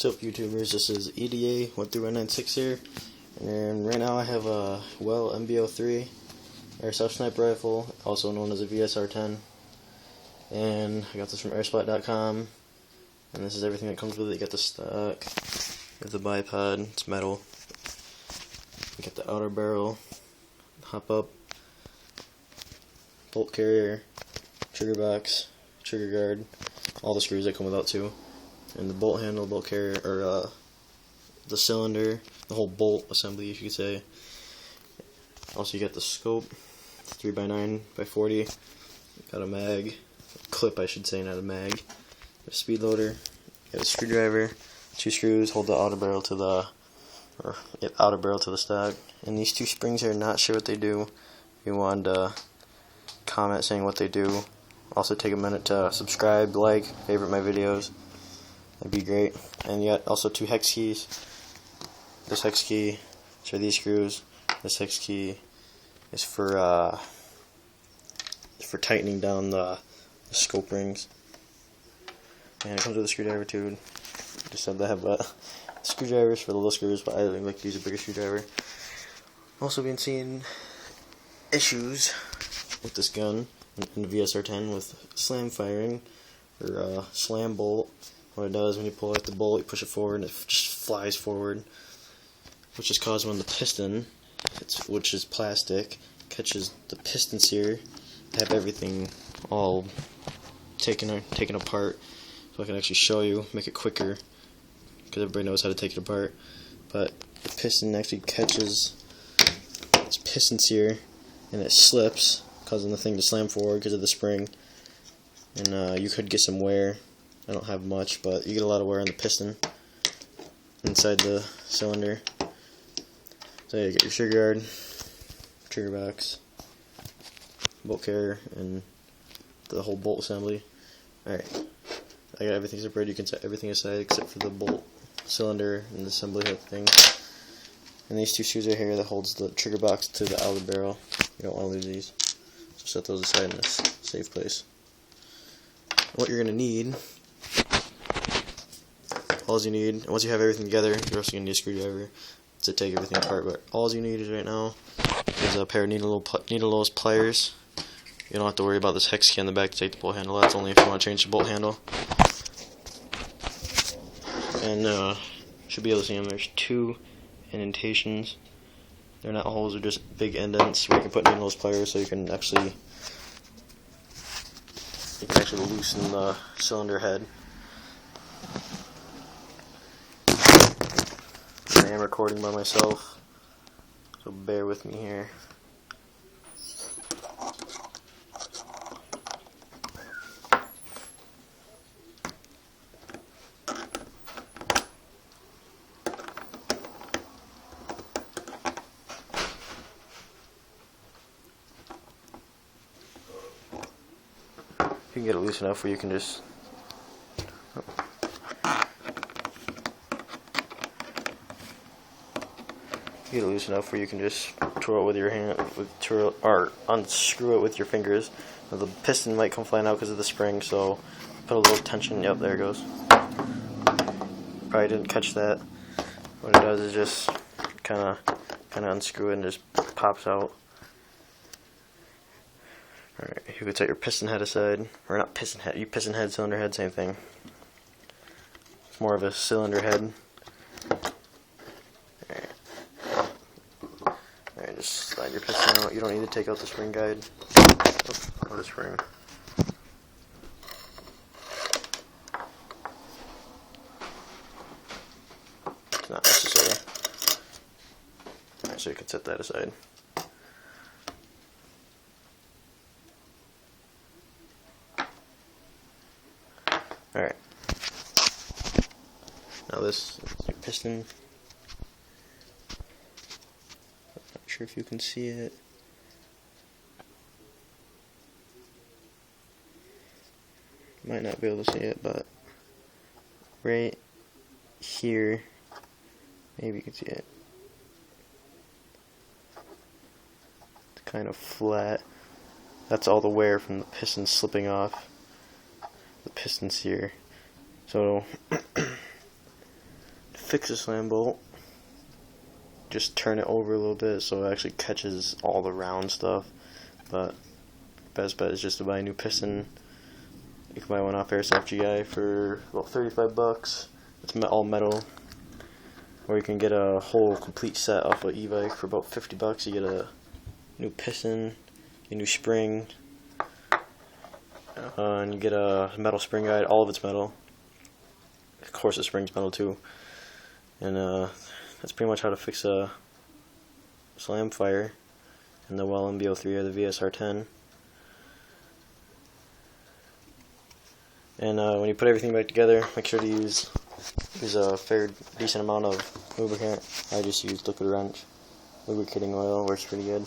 What's up, YouTubers? This is EDA13196 here, and right now I have a WELL MB03 Airsoft Sniper Rifle, also known as a VSR-10, and I got this from airsplat.com, and this is everything that comes with it. You got the stock, you have the bipod, it's metal, you got the outer barrel, hop up, bolt carrier, trigger box, trigger guard, all the screws that come with that too. And the bolt handle, bolt carrier, or the cylinder, the whole bolt assembly, if you could say. Also, you got the scope, 3x9x40. Got a mag, clip, I should say, not a mag. A speed loader. Got a screwdriver, 2 screws hold the outer barrel to the stock. And these 2 springs here, not sure what they do. If you wanted to comment saying what they do. Also, take a minute to subscribe, like, favorite my videos. That'd be great. And you got also 2 hex keys. This hex key is for these screws. This hex key is for tightening down the scope rings. And it comes with a screwdriver too. Just said that, but screwdrivers for the little screws, but I like to use a bigger screwdriver. Also been seeing issues with this gun in the VSR-10 with slam firing or slam bolt. What it does when you pull out the bolt, you push it forward and it just flies forward, which is caused when the piston, which is plastic, catches the pistons here. I have everything all taken apart, so I can actually show you, make it quicker, because everybody knows how to take it apart. But the piston actually catches its pistons here, and it slips, causing the thing to slam forward because of the spring. And you could get some wear. I don't have much, but you get a lot of wear on the piston inside the cylinder. So you get your trigger guard, trigger box, bolt carrier, and the whole bolt assembly. Alright, I got everything separated. You can set everything aside except for the bolt cylinder and the assembly hook thing. And these 2 screws right here that holds the trigger box to the outer barrel. You don't want to lose these, so set those aside in this safe place. What you're going to need, once you have everything together, you're also going to need a screwdriver to take everything apart, but all you need is right now is a pair of needle-nose pliers. You don't have to worry about this hex key on the back to take the bolt handle. That's only if you want to change the bolt handle. And should be able to see them. There's 2 indentations. They're not holes, they're just big indents where you can put needle-nose pliers so you can actually loosen the cylinder head. I am recording by myself, so bear with me here. You can get it loose enough where you can just twirl it with your hand, or unscrew it with your fingers. Now, the piston might come flying out because of the spring, so put a little tension. Yep, there it goes. Probably didn't catch that. What it does is just kind of unscrew it and just pops out. Alright, you could set your piston head aside, or not piston head, piston head, cylinder head, same thing. It's more of a cylinder head. Alright, just slide your piston out. You don't need to take out the spring guide. Or the spring. It's not necessary. Alright, so you can set that aside. Alright, now this is your piston. Not sure if you can see it. Might not be able to see it, but right here, maybe you can see it. It's kind of flat. That's all the wear from the piston slipping off. The pistons here. So fix a slam bolt, just turn it over a little bit so it actually catches all the round stuff. But best bet is just to buy a new piston. You can buy one off Airsoft GI for about 35 bucks. It's all metal. Or you can get a whole complete set off of e-bike for about 50 bucks. You get a new piston, a new spring, and you get a metal spring guide. All of it's metal. Of course the spring's metal too. And that's pretty much how to fix a slam fire in the WELL MB03 or the VSR-10. And when you put everything back together, make sure to use a fair decent amount of lubricant. I just use liquid wrench. Lubricating oil works pretty good.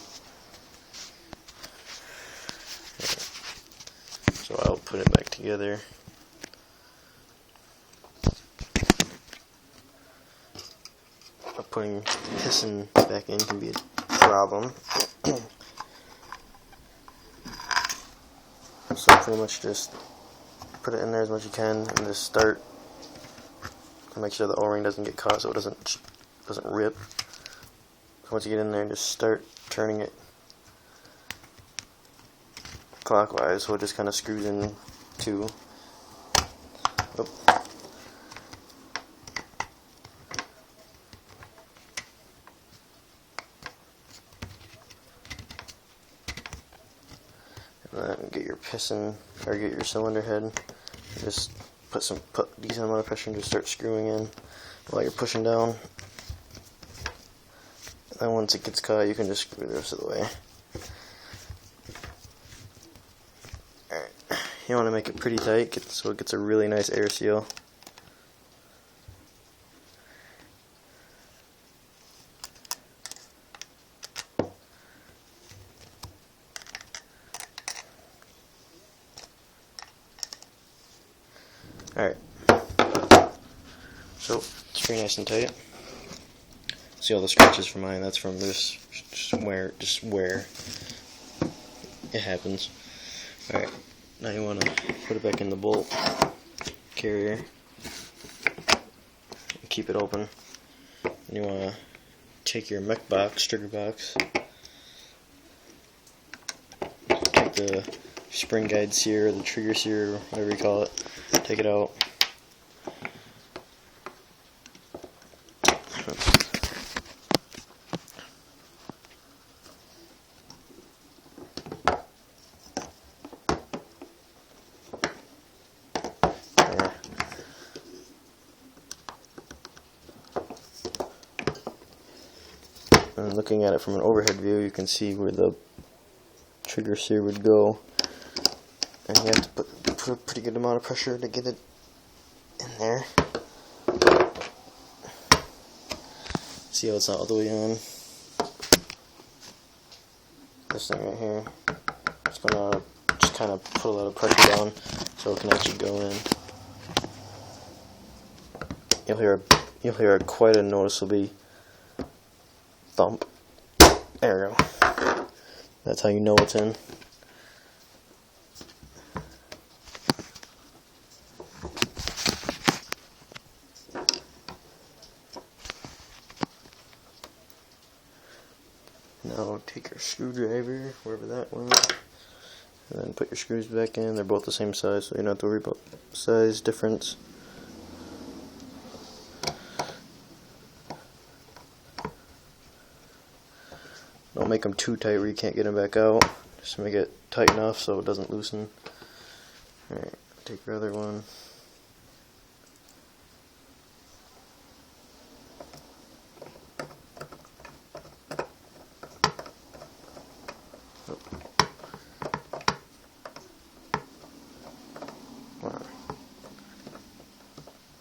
So I'll put it back together. Putting piston back in can be a problem. So pretty much just put it in there as much as you can and just start to make sure the O-ring doesn't get caught so it doesn't rip. So once you get in there, just start turning it clockwise so it just kind of screws in too. Oop. And then get your piston or get your cylinder head. Just put a decent amount of pressure and just start screwing in while you're pushing down. And then once it gets caught, you can just screw the rest of the way. Alright, you want to make it pretty tight so it gets a really nice air seal. Alright, so it's pretty nice and tight. See all the scratches from mine, that's from this, just where it happens. Alright, now you want to put it back in the bolt carrier and keep it open. And you want to take your mech box, trigger box, take the spring guide sear, or the trigger sear, whatever you call it, take it out. There. And looking at it from an overhead view, you can see where the trigger sear would go. And you have to put a pretty good amount of pressure to get it in there. See how it's not all the way on. This thing right here, it's gonna just kind of put a lot of pressure down so it can actually go in. You'll hear quite a noticeable thump. There we go. That's how you know it's in. Now take your screwdriver, wherever that went, and then put your screws back in. They're both the same size, so you don't have to worry about size difference. Don't make them too tight where you can't get them back out. Just make it tight enough so it doesn't loosen. Alright, take your other one.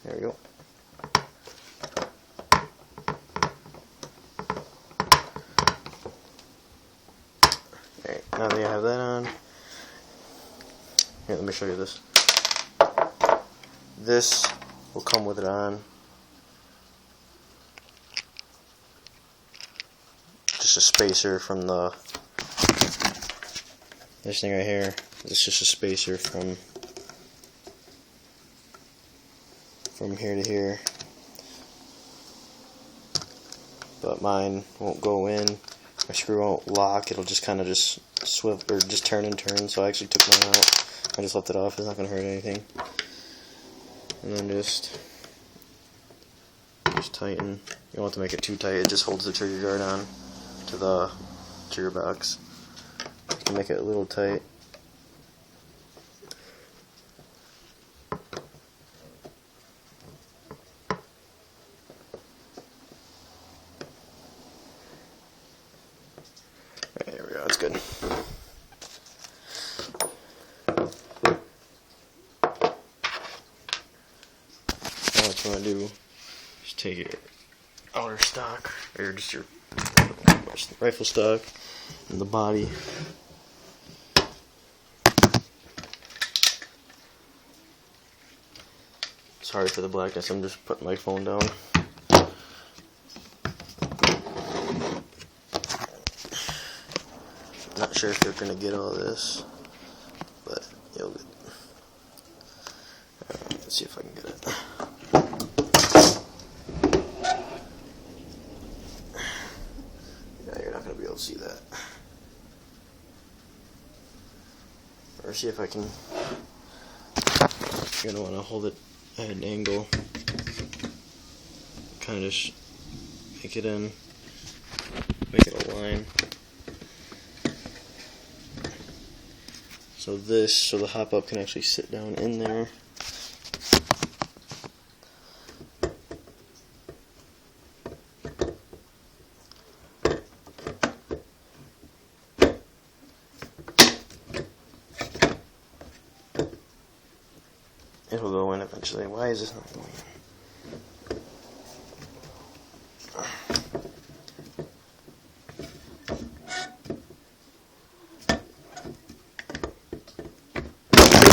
There we go. Alright, now that you have that on, here, let me show you this. This will come with it on. Just a spacer from this thing right here. It's just a spacer from here to here. but mine won't go in. My screw won't lock. It'll just kind of just swivel or just turn and turn. So I actually took mine out. I just left it off. It's not going to hurt anything. And then just tighten. You don't want to make it too tight. It just holds the trigger guard on to the trigger box. You can make it a little tight. There we go, that's good. Now what you want to do is take your outer stock, or just your rifle stock, and the body. Sorry for the blackness, I'm just putting my phone down. Not sure if you're going to get all this, but you'll get it. Alright, let's see if I can get it. Yeah, you're not going to be able to see that. Or see if I can. You're going to want to hold it at an angle. Kind of just make it in. Make it a line. So the hop up can actually sit down in there. It'll go in eventually. Why is this not going in?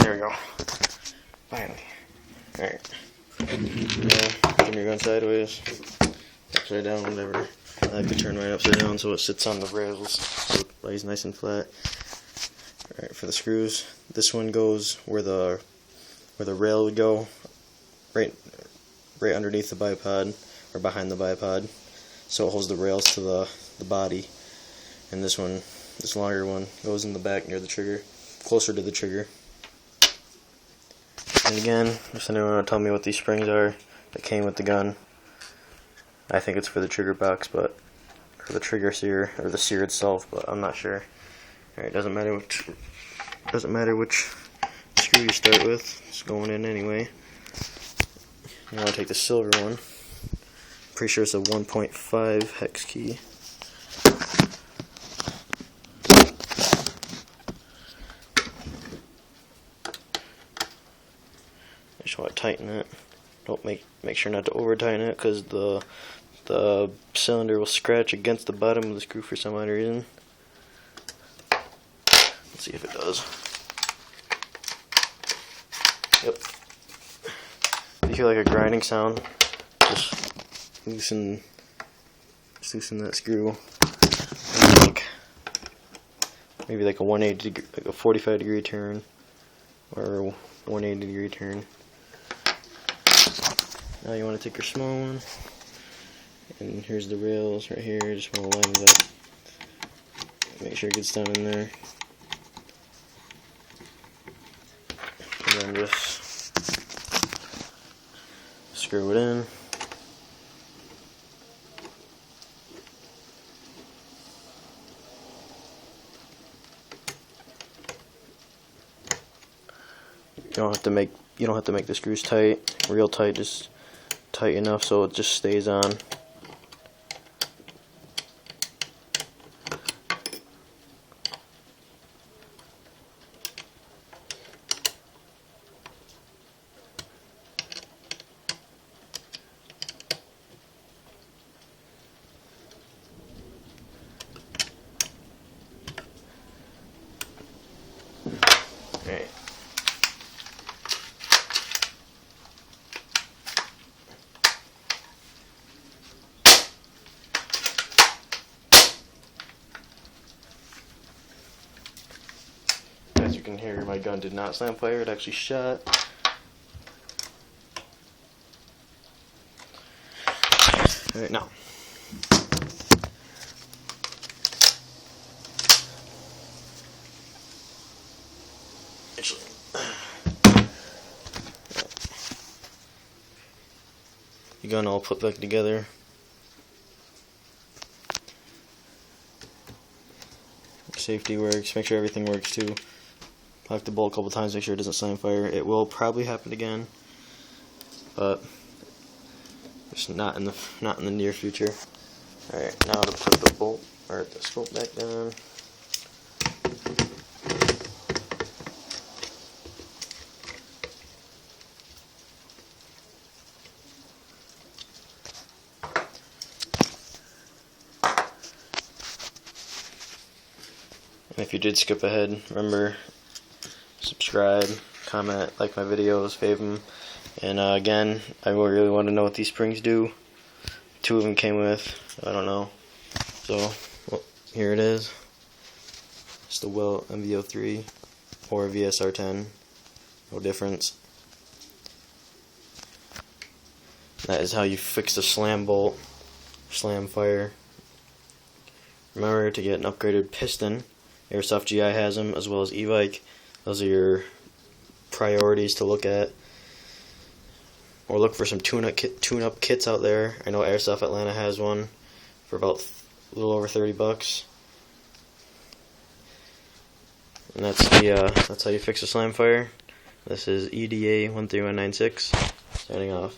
There we go. Finally. Alright. Turn your gun sideways. Upside down, whatever. I like to turn right upside down so it sits on the rails. So it lays nice and flat. Alright, for the screws, this one goes where the rail would go. Right underneath the bipod, or behind the bipod. So it holds the rails to the body. And this one, this longer one, goes in the back near the trigger. Closer to the trigger. And again, if anyone want to tell me what these springs are that came with the gun, I think it's for the trigger box, but for the trigger sear or the sear itself, but I'm not sure. Alright, doesn't matter which screw you start with. It's going in anyway. You want to take the silver one. Pretty sure it's a 1.5 hex key. Just want to tighten it. Don't make sure not to over tighten it, because the cylinder will scratch against the bottom of the screw for some odd reason. Let's see if it does. Yep. If you hear like a grinding sound, just loosen that screw. Maybe like a 180 degree, like a 45 degree turn, or a 180 degree turn. Now you want to take your small one, and here's the rails right here. Just want to line it up. Make sure it gets down in there. And then just screw it in. You don't have to make the screws tight, real tight, just tight enough so it just stays on. Alright. As you can hear, my gun did not slam fire, it actually shot. Alright, now your gun all put back together. Safety works. Make sure everything works too. Lock the bolt a couple times. Make sure it doesn't slam fire. It will probably happen again, but it's not in the near future. All right, now to put the bolt or the scope back down. And if you did skip ahead, remember, subscribe, comment, like my videos, fave them. And again, I really want to know what these springs do. 2 of them came with, I don't know. So, well, here it is. It's the WELL MB03 or VSR-10. No difference. That is how you fix the slam bolt, slam fire. Remember to get an upgraded piston. Airsoft GI has them, as well as e-bike. Those are your priorities to look at. Or look for some tune-up kits out there. I know Airsoft Atlanta has one for about a little over $30. And that's how you fix a slam fire. This is EDA 13196 signing off.